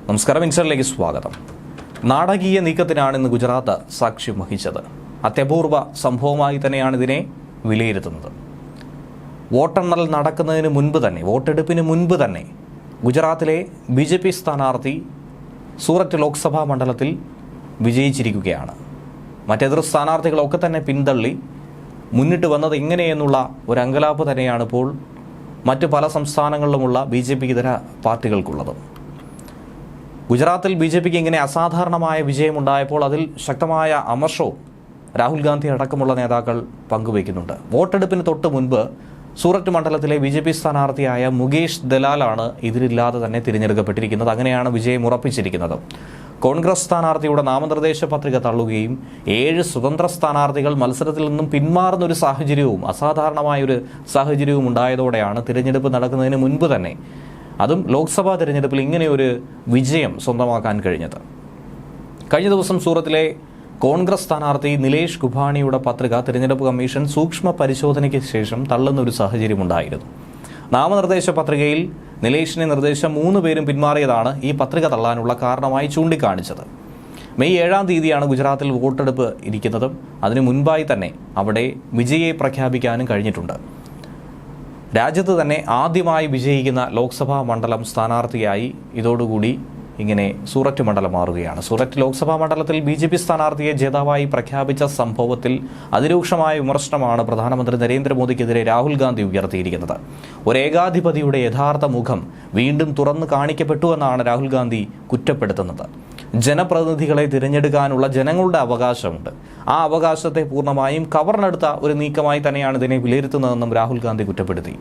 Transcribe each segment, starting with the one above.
നമസ്കാരം, ഇൻസൈഡിലേക്ക് സ്വാഗതം. നാടകീയ നീക്കത്തിനാണ് ഇന്ന് ഗുജറാത്ത് സാക്ഷ്യം വഹിച്ചത്. അത്യപൂർവ സംഭവമായി തന്നെയാണ് ഇതിനെ വിലയിരുത്തുന്നത്. വോട്ടെണ്ണൽ നടക്കുന്നതിന് മുൻപ് തന്നെ, വോട്ടെടുപ്പിന് മുൻപ് തന്നെ ഗുജറാത്തിലെ BJP സ്ഥാനാർത്ഥി സൂററ്റ് ലോക്സഭാ മണ്ഡലത്തിൽ വിജയിച്ചിരിക്കുകയാണ്. മറ്റെതിർ സ്ഥാനാർത്ഥികളൊക്കെ തന്നെ പിന്തള്ളി മുന്നിട്ട് വന്നത് എങ്ങനെയെന്നുള്ള ഒരു അങ്കലാപ്പ് തന്നെയാണ് ഇപ്പോൾ മറ്റ് പല സംസ്ഥാനങ്ങളിലുമുള്ള BJP ഇതര പാർട്ടികൾക്കുള്ളത്. ഗുജറാത്തിൽ BJPക്ക് ഇങ്ങനെ അസാധാരണമായ വിജയമുണ്ടായപ്പോൾ അതിൽ ശക്തമായ അമർഷവും രാഹുൽ ഗാന്ധി അടക്കമുള്ള നേതാക്കൾ പങ്കുവയ്ക്കുന്നുണ്ട്. വോട്ടെടുപ്പിന് തൊട്ട് മുൻപ് സൂററ്റ് മണ്ഡലത്തിലെ BJP സ്ഥാനാർത്ഥിയായ മുകേഷ് ദലാലാണ് ഇതിലില്ലാതെ തന്നെ തിരഞ്ഞെടുക്കപ്പെട്ടിരിക്കുന്നത്. അങ്ങനെയാണ് വിജയം ഉറപ്പിച്ചിരിക്കുന്നത്. കോൺഗ്രസ് സ്ഥാനാർത്ഥിയുടെ നാമനിർദ്ദേശ പത്രിക തള്ളുകയും 7 സ്വതന്ത്ര സ്ഥാനാർത്ഥികൾ മത്സരത്തിൽ നിന്നും പിന്മാറുന്നൊരു സാഹചര്യവും, അസാധാരണമായൊരു സാഹചര്യവും ഉണ്ടായതോടെയാണ് തിരഞ്ഞെടുപ്പ് നടക്കുന്നതിന് മുൻപ് തന്നെ, അതും ലോക്സഭാ തിരഞ്ഞെടുപ്പിൽ ഇങ്ങനെയൊരു വിജയം സ്വന്തമാക്കാൻ കഴിഞ്ഞത്. കഴിഞ്ഞ ദിവസം സൂറത്തിലെ കോൺഗ്രസ് സ്ഥാനാർത്ഥി നിലേഷ് കുഭാണിയുടെ പത്രിക തിരഞ്ഞെടുപ്പ് കമ്മീഷൻ സൂക്ഷ്മ പരിശോധനയ്ക്ക് ശേഷം തള്ളുന്ന ഒരു സാഹചര്യമുണ്ടായിരുന്നു. നാമനിർദ്ദേശ പത്രികയിൽ നിലേഷിനെ നിർദ്ദേശിച്ച 3 പേരും പിന്മാറിയതാണ് ഈ പത്രിക തള്ളാനുള്ള കാരണമായി ചൂണ്ടിക്കാണിച്ചത്. മെയ് 7-ാം തീയതിയാണ് ഗുജറാത്തിൽ വോട്ടെടുപ്പ് ഇരിക്കുന്നതും അതിനു മുൻപായി തന്നെ അവിടെ വിജയിയെ പ്രഖ്യാപിക്കാനും കഴിഞ്ഞിട്ടുണ്ട്. രാജ്യത്ത് തന്നെ ആദ്യമായി വിജയിക്കുന്ന ലോക്സഭാ മണ്ഡലം സ്ഥാനാർത്ഥിയായി ഇതോടുകൂടി ഇങ്ങനെ സൂററ്റ് മണ്ഡലം മാറുകയാണ്. സൂററ്റ് ലോക്സഭാ മണ്ഡലത്തിൽ BJP സ്ഥാനാർത്ഥിയെ ജേതാവായി പ്രഖ്യാപിച്ച സംഭവത്തിൽ അതിരൂക്ഷമായ വിമർശനമാണ് പ്രധാനമന്ത്രി നരേന്ദ്രമോദിക്കെതിരെ രാഹുൽ ഗാന്ധി ഉയർത്തിയിരിക്കുന്നത്. ഒരു ഏകാധിപതിയുടെ യഥാർത്ഥ മുഖം വീണ്ടും തുറന്നു കാണിക്കപ്പെട്ടുവെന്നാണ് രാഹുൽ ഗാന്ധി കുറ്റപ്പെടുത്തുന്നത്. ജനപ്രതിനിധികളെ തിരഞ്ഞെടുക്കാനുള്ള ജനങ്ങളുടെ അവകാശമുണ്ട്. ആ അവകാശത്തെ പൂർണ്ണമായും കവർന്നെടുത്ത ഒരു നീക്കമായി തന്നെയാണ് ഇതിനെ വിലയിരുത്തുന്നതെന്നും രാഹുൽ ഗാന്ധി കുറ്റപ്പെടുത്തി.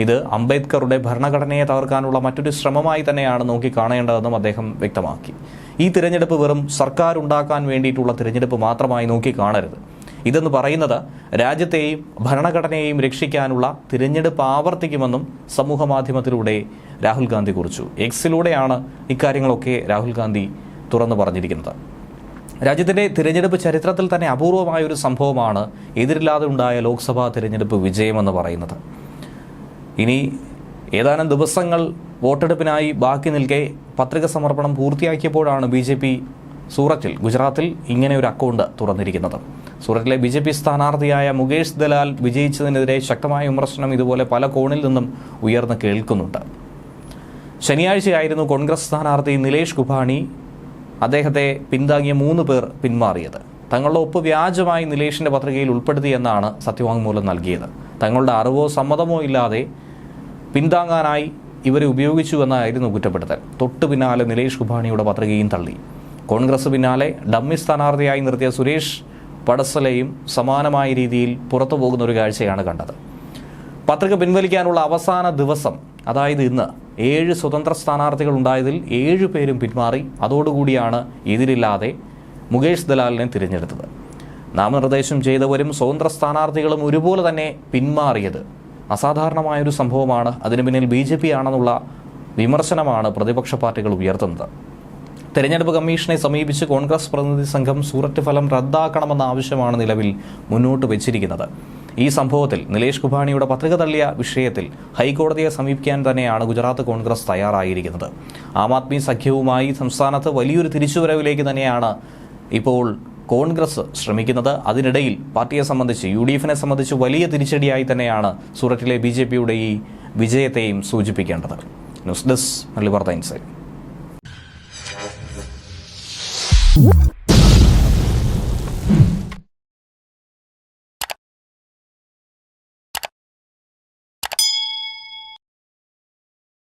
ഇത് അംബേദ്കറുടെ ഭരണഘടനയെ തകർക്കാനുള്ള മറ്റൊരു ശ്രമമായി തന്നെയാണ് നോക്കിക്കാണേണ്ടതെന്നും അദ്ദേഹം വ്യക്തമാക്കി. ഈ തിരഞ്ഞെടുപ്പ് വെറും സർക്കാർ ഉണ്ടാക്കാൻ വേണ്ടിയിട്ടുള്ള തിരഞ്ഞെടുപ്പ് മാത്രമായി നോക്കിക്കാണരുത്. ഇതെന്ന് പറയുന്നത് രാജ്യത്തെയും ഭരണഘടനയെയും രക്ഷിക്കാനുള്ള തിരഞ്ഞെടുപ്പ് ആവർത്തിക്കുമെന്നും സമൂഹ മാധ്യമത്തിലൂടെ രാഹുൽ ഗാന്ധി കുറിച്ചു. എക്സിലൂടെയാണ് ഇക്കാര്യങ്ങളൊക്കെ രാഹുൽ ഗാന്ധി തുറന്നു പറഞ്ഞിരിക്കുന്നത്. രാജ്യത്തിൻ്റെ തിരഞ്ഞെടുപ്പ് ചരിത്രത്തിൽ തന്നെ അപൂർവമായൊരു സംഭവമാണ് എതിരില്ലാതെ ഉണ്ടായ ലോക്സഭാ തിരഞ്ഞെടുപ്പ് വിജയമെന്ന് പറയുന്നത്. ഇനി ഏതാനും ദിവസങ്ങൾ വോട്ടെടുപ്പിനായി ബാക്കി നിൽക്കെ പത്രിക സമർപ്പണം പൂർത്തിയാക്കിയപ്പോഴാണ് BJP സൂററ്റിൽ, ഗുജറാത്തിൽ ഇങ്ങനെ ഒരു അക്കൗണ്ട് തുറന്നിരിക്കുന്നത്. സൂററ്റിലെ BJP സ്ഥാനാർത്ഥിയായ മുകേഷ് ദലാൽ വിജയിച്ചതിനെതിരെ ശക്തമായ വിമർശനം ഇതുപോലെ പല കോണിൽ നിന്നും ഉയർന്നു കേൾക്കുന്നുണ്ട്. ശനിയാഴ്ചയായിരുന്നു കോൺഗ്രസ് സ്ഥാനാർത്ഥി നിലേഷ് കുഭാണി അദ്ദേഹത്തെ പിന്താങ്ങിയ 3 പേർ പിന്മാറിയത്. തങ്ങളുടെ ഒപ്പ് വ്യാജമായി നിലേഷിന്റെ പത്രികയിൽ ഉൾപ്പെടുത്തിയെന്നാണ് സത്യവാങ്മൂലം നൽകിയത്. തങ്ങളുടെ അറിവോ സമ്മതമോ ഇല്ലാതെ പിന്താങ്ങാനായി ഇവരെ ഉപയോഗിച്ചുവെന്നായിരുന്നു കുറ്റപ്പെടുത്തൽ. തൊട്ടു പിന്നാലെ നിലേഷ് കുഭാണിയുടെ പത്രികയും തള്ളി. കോൺഗ്രസ് പിന്നാലെ ഡമ്മി സ്ഥാനാർത്ഥിയായി നിർത്തിയ സുരേഷ് പടസലയും സമാനമായ രീതിയിൽ പുറത്തു പോകുന്ന ഒരു കാഴ്ചയാണ് കണ്ടത്. പത്രിക പിൻവലിക്കാനുള്ള അവസാന ദിവസം, അതായത് ഇന്ന്, 7 സ്വതന്ത്ര സ്ഥാനാർത്ഥികൾ ഉണ്ടായതിൽ 7 പേരും പിന്മാറി. അതോടുകൂടിയാണ് എതിരില്ലാതെ മുകേഷ് ദലാലിനെ തിരഞ്ഞെടുത്തത്. നാമനിർദ്ദേശം ചെയ്തവരും സ്വതന്ത്ര സ്ഥാനാർത്ഥികളും ഒരുപോലെ തന്നെ പിന്മാറിയത് അസാധാരണമായൊരു സംഭവമാണ്. അതിനു പിന്നിൽ BJP ആണെന്നുള്ള വിമർശനമാണ് പ്രതിപക്ഷ പാർട്ടികൾ ഉയർത്തുന്നത്. തെരഞ്ഞെടുപ്പ് കമ്മീഷനെ സമീപിച്ച് കോൺഗ്രസ് പ്രതിനിധി സംഘം സൂററ്റ് ഫലം റദ്ദാക്കണമെന്ന ആവശ്യമാണ് നിലവിൽ മുന്നോട്ട് വെച്ചിരിക്കുന്നത്. ഈ സംഭവത്തിൽ നിലേഷ് കുഭാണിയുടെ പത്രിക തള്ളിയ വിഷയത്തിൽ ഹൈക്കോടതിയെ സമീപിക്കാൻ തന്നെയാണ് ഗുജറാത്ത് കോൺഗ്രസ് തയ്യാറായിരിക്കുന്നത്. ആം ആദ്മി സഖ്യവുമായി സംസ്ഥാനത്ത് വലിയൊരു തിരിച്ചുവരവിലേക്ക് തന്നെയാണ് ഇപ്പോൾ കോൺഗ്രസ് ശ്രമിക്കുന്നത്. അതിനിടയിൽ പാർട്ടിയെ സംബന്ധിച്ച്, UDFനെ സംബന്ധിച്ച് വലിയ തിരിച്ചടിയായി തന്നെയാണ് സൂററ്റിലെ BJPയുടെ ഈ വിജയത്തെയും സൂചിപ്പിക്കേണ്ടത്. ന്യൂസ് ഡെസ്ക് മലയാളി വാർത്ത ഇൻസൈഡ്.